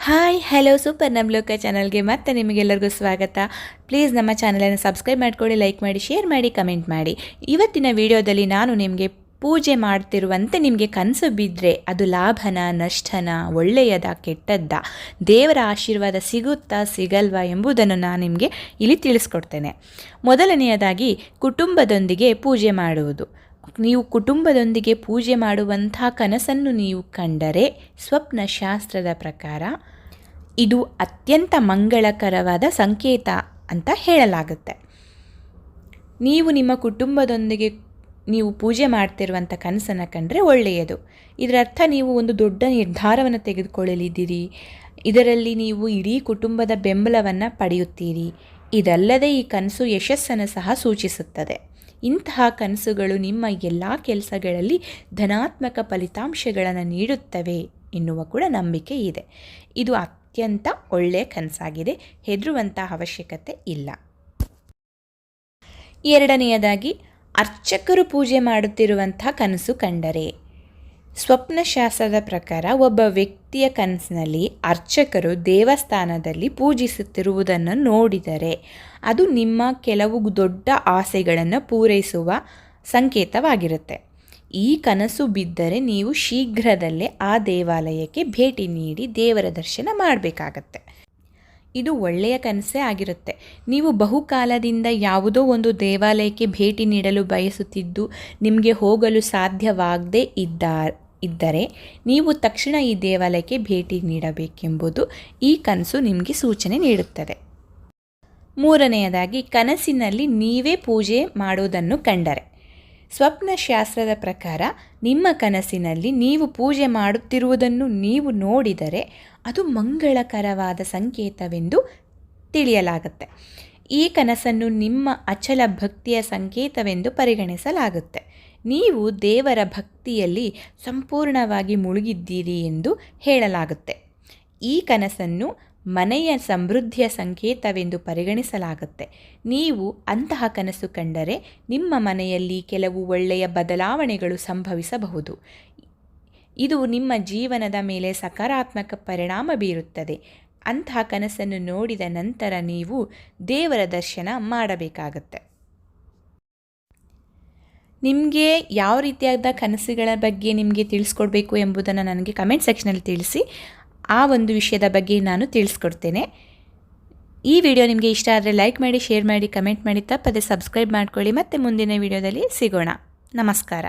Hi hello super ನಮ್ಲೋಕ ಚಾನಲ್ಗೆ ಮತ್ತೆ ನಿಮಗೆಲ್ಲರಿಗೂ ಸ್ವಾಗತ. ಪ್ಲೀಸ್ ನಮ್ಮ ಚಾನಲನ್ನು ಸಬ್ಸ್ಕ್ರೈಬ್ ಮಾಡಿಕೊಳ್ಳಿ, ಲೈಕ್ ಮಾಡಿ, ಶೇರ್ ಮಾಡಿ, ಕಮೆಂಟ್ ಮಾಡಿ. ಇವತ್ತಿನ ವಿಡಿಯೋದಲ್ಲಿ ನಾನು ನಿಮಗೆ ಪೂಜೆ ಮಾಡ್ತಿರುವಂತೆ ನಿಮಗೆ ಕನಸು ಬಿದ್ದರೆ ಅದು ಲಾಭನ, ನಷ್ಟನ, ಒಳ್ಳೆಯದ, ಕೆಟ್ಟದ್ದ, ದೇವರ ಆಶೀರ್ವಾದ ಸಿಗುತ್ತಾ ಸಿಗಲ್ವಾ ಎಂಬುದನ್ನು ನಾನು ನಿಮಗೆ ಇಲ್ಲಿ ತಿಳಿಸ್ಕೊಡ್ತೇನೆ. ಮೊದಲನೆಯದಾಗಿ ಕುಟುಂಬದೊಂದಿಗೆ ಪೂಜೆ ಮಾಡುವುದು. ನೀವು ಕುಟುಂಬದೊಂದಿಗೆ ಪೂಜೆ ಮಾಡುವಂಥ ಕನಸನ್ನು ನೀವು ಕಂಡರೆ ಸ್ವಪ್ನ ಶಾಸ್ತ್ರದ ಪ್ರಕಾರ ಇದು ಅತ್ಯಂತ ಮಂಗಳಕರವಾದ ಸಂಕೇತ ಅಂತ ಹೇಳಲಾಗುತ್ತೆ. ನೀವು ನಿಮ್ಮ ಕುಟುಂಬದೊಂದಿಗೆ ನೀವು ಪೂಜೆ ಮಾಡ್ತಿರುವಂಥ ಕನಸನ್ನು ಕಂಡರೆ ಒಳ್ಳೆಯದು. ಇದರ ಅರ್ಥ ನೀವು ಒಂದು ದೊಡ್ಡ ನಿರ್ಧಾರವನ್ನು ತೆಗೆದುಕೊಳ್ಳಲಿದ್ದೀರಿ. ಇದರಲ್ಲಿ ನೀವು ಇಡೀ ಕುಟುಂಬದ ಬೆಂಬಲವನ್ನು ಪಡೆಯುತ್ತೀರಿ. ಇದಲ್ಲದೆ ಈ ಕನಸು ಯಶಸ್ಸನ್ನು ಸಹ ಸೂಚಿಸುತ್ತದೆ. ಇಂತಹ ಕನಸುಗಳು ನಿಮ್ಮ ಎಲ್ಲ ಕೆಲಸಗಳಲ್ಲಿ ಧನಾತ್ಮಕ ಫಲಿತಾಂಶಗಳನ್ನು ನೀಡುತ್ತವೆ ಎನ್ನುವ ಕೂಡ ನಂಬಿಕೆ ಇದೆ. ಇದು ಅತ್ಯಂತ ಒಳ್ಳೆಯ ಕನಸಾಗಿದೆ. ಹೆದರುವಂಥ ಅವಶ್ಯಕತೆ ಇಲ್ಲ. ಎರಡನೆಯದಾಗಿ, ಅರ್ಚಕರು ಪೂಜೆ ಮಾಡುತ್ತಿರುವಂಥ ಕನಸು ಕಂಡರೆ. ಸ್ವಪ್ನಶಾಸ್ತ್ರದ ಪ್ರಕಾರ ಒಬ್ಬ ವ್ಯಕ್ತಿಯ ಕನಸಿನಲ್ಲಿ ಅರ್ಚಕರು ದೇವಸ್ಥಾನದಲ್ಲಿ ಪೂಜಿಸುತ್ತಿರುವುದನ್ನು ನೋಡಿದರೆ ಅದು ನಿಮ್ಮ ಕೆಲವು ದೊಡ್ಡ ಆಸೆಗಳನ್ನು ಪೂರೈಸುವ ಸಂಕೇತವಾಗಿರುತ್ತೆ. ಈ ಕನಸು ಬಿದ್ದರೆ ನೀವು ಶೀಘ್ರದಲ್ಲೇ ಆ ದೇವಾಲಯಕ್ಕೆ ಭೇಟಿ ನೀಡಿ ದೇವರ ದರ್ಶನ ಮಾಡಬೇಕಾಗತ್ತೆ. ಇದು ಒಳ್ಳೆಯ ಕನಸೇ ಆಗಿರುತ್ತೆ. ನೀವು ಬಹುಕಾಲದಿಂದ ಯಾವುದೋ ಒಂದು ದೇವಾಲಯಕ್ಕೆ ಭೇಟಿ ನೀಡಲು ಬಯಸುತ್ತಿದ್ದು ನಿಮಗೆ ಹೋಗಲು ಸಾಧ್ಯವಾಗದೇ ಇದ್ದರೆ ನೀವು ತಕ್ಷಣ ಈ ದೇವಾಲಯಕ್ಕೆ ಭೇಟಿ ನೀಡಬೇಕೆಂಬುದು ಈ ಕನಸು ನಿಮಗೆ ಸೂಚನೆ ನೀಡುತ್ತದೆ. ಮೂರನೆಯದಾಗಿ, ಕನಸಿನಲ್ಲಿ ನೀವೇ ಪೂಜೆ ಮಾಡುವುದನ್ನು ಕಂಡರೆ. ಸ್ವಪ್ನಶಾಸ್ತ್ರದ ಪ್ರಕಾರ ನಿಮ್ಮ ಕನಸಿನಲ್ಲಿ ನೀವು ಪೂಜೆ ಮಾಡುತ್ತಿರುವುದನ್ನು ನೀವು ನೋಡಿದರೆ ಅದು ಮಂಗಳಕರವಾದ ಸಂಕೇತವೆಂದು ತಿಳಿಯಲಾಗುತ್ತೆ. ಈ ಕನಸನ್ನು ನಿಮ್ಮ ಅಚಲ ಭಕ್ತಿಯ ಸಂಕೇತವೆಂದು ಪರಿಗಣಿಸಲಾಗುತ್ತೆ. ನೀವು ದೇವರ ಭಕ್ತಿಯಲ್ಲಿ ಸಂಪೂರ್ಣವಾಗಿ ಮುಳುಗಿದ್ದೀರಿ ಎಂದು ಹೇಳಲಾಗುತ್ತೆ. ಈ ಕನಸನ್ನು ಮನೆಯ ಸಮೃದ್ಧಿಯ ಸಂಕೇತವೆಂದು ಪರಿಗಣಿಸಲಾಗುತ್ತೆ. ನೀವು ಅಂತಹ ಕನಸು ಕಂಡರೆ ನಿಮ್ಮ ಮನೆಯಲ್ಲಿ ಕೆಲವು ಒಳ್ಳೆಯ ಬದಲಾವಣೆಗಳು ಸಂಭವಿಸಬಹುದು. ಇದು ನಿಮ್ಮ ಜೀವನದ ಮೇಲೆ ಸಕಾರಾತ್ಮಕ ಪರಿಣಾಮ ಬೀರುತ್ತದೆ. ಅಂತಹ ಕನಸನ್ನು ನೋಡಿದ ನಂತರ ನೀವು ದೇವರ ದರ್ಶನ ಮಾಡಬೇಕಾಗತ್ತೆ. ನಿಮಗೆ ಯಾವ ರೀತಿಯಾದ ಕನಸುಗಳ ಬಗ್ಗೆ ನಿಮಗೆ ತಿಳಿಸ್ಕೊಡ್ಬೇಕು ಎಂಬುದನ್ನು ನನಗೆ ಕಮೆಂಟ್ ಸೆಕ್ಷನಲ್ಲಿ ತಿಳಿಸಿ. ಆ ಒಂದು ವಿಷಯದ ಬಗ್ಗೆ ನಾನು ತಿಳಿಸ್ಕೊಡ್ತೇನೆ. ಈ ವಿಡಿಯೋ ನಿಮಗೆ ಇಷ್ಟ ಆದರೆ ಲೈಕ್ ಮಾಡಿ, ಶೇರ್ ಮಾಡಿ, ಕಮೆಂಟ್ ಮಾಡಿ, ತಪ್ಪದೆ ಸಬ್ಸ್ಕ್ರೈಬ್ ಮಾಡ್ಕೊಳ್ಳಿ. ಮತ್ತೆ ಮುಂದಿನ ವಿಡಿಯೋದಲ್ಲಿ ಸಿಗೋಣ. ನಮಸ್ಕಾರ.